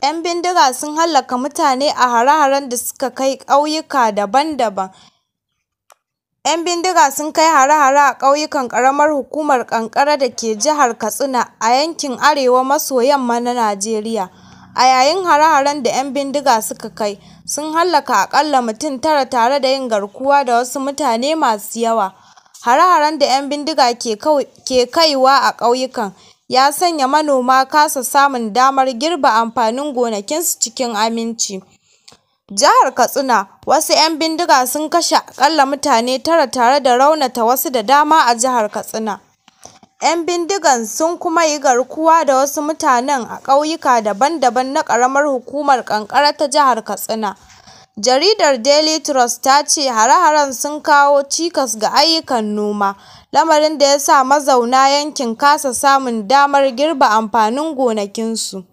'Yan bindiga sun hallaka mutane a hare-haren da suka kai ƙauyuka daban-daban. 'Yan bindiga sun kai hare-hare a ƙauyukan ƙaramar hukumar Kankara da ke jihar Katsina a yankin arewa maso yamma na Najeriya. A yayin hare-haren da 'yan bindiga suka kai, sun hallaka aƙalla mutum 9 tare da yin garkuwa da wasu mutane masu yawa. Hare-haren da 'yan bindiga ke kaiwa a ƙauyukan ya sanya manoma kasa samun damar girbe amfanin gonakinsu cikin aminci. Jihar Katsina, wasu 'yan bindiga sun kashe aƙalla mutane 9 tare da raunata wasu da dama a jihar Katsina. 'Yan bindigan sun kuma yi garkuwa da wasu mutanen a ƙauyuka daban-daban na ƙaramar hukumar Kankara ta jihar Katsina. Jaridar Daily Trust ta ce hare-haren sun kawo cikas ga ayyukan noma, lamarin da ya sa mazauna yankin kasa samun damar girbe amfanin gonakinsu.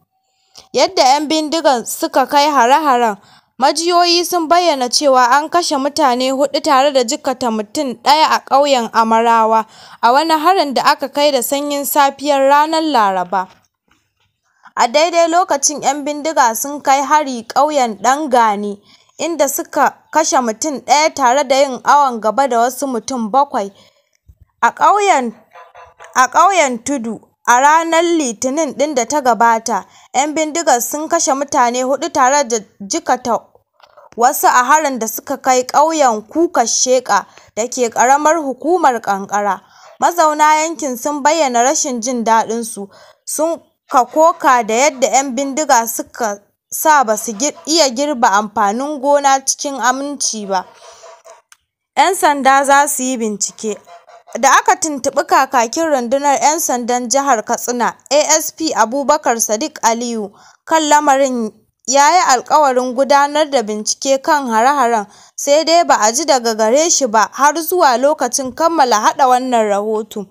Yadda 'yan bindigan suka kai hare-haren, majiyoyi sun bayyana cewa an kashe mutane 4 tare da jikkata mutum 1 a ƙauyen Amarawa a wani harin da aka kai da sanyin safiyar ranar Laraba. A daidai lokacin 'yan bindiga sun kai hari ƙauyen Ɗangane, inda suka kashe mutum 1 tare da yin awon gaba da wasu mutum 7 a ƙauyen Tudu. A ranar Litinin ɗin da ta gabata, 'yan bindigar sun kashe mutane 4 tare da jikkata wasu a harin da suka kai ƙauyen Kukar Sheka da ke ƙaramar hukumar Kankara. Mazauna yankin sun bayyana rashin jin daɗinsu, sun koka da yadda 'yan bindiga suka sa ba su iya girbe amfanin gona cikin aminci ba. 'Yan sanda za su yi bincike. Da aka tuntuɓi kakakin rundunar 'yan sandan jihar Katsina, ASP Abubakar Sadiq Aliyu, kan lamarin, ya yi alƙawarin gudanar da bincike kan hare-haren, sai dai ba a ji daga gare shi ba har zuwa lokacin kammala haɗa wannan rahoto.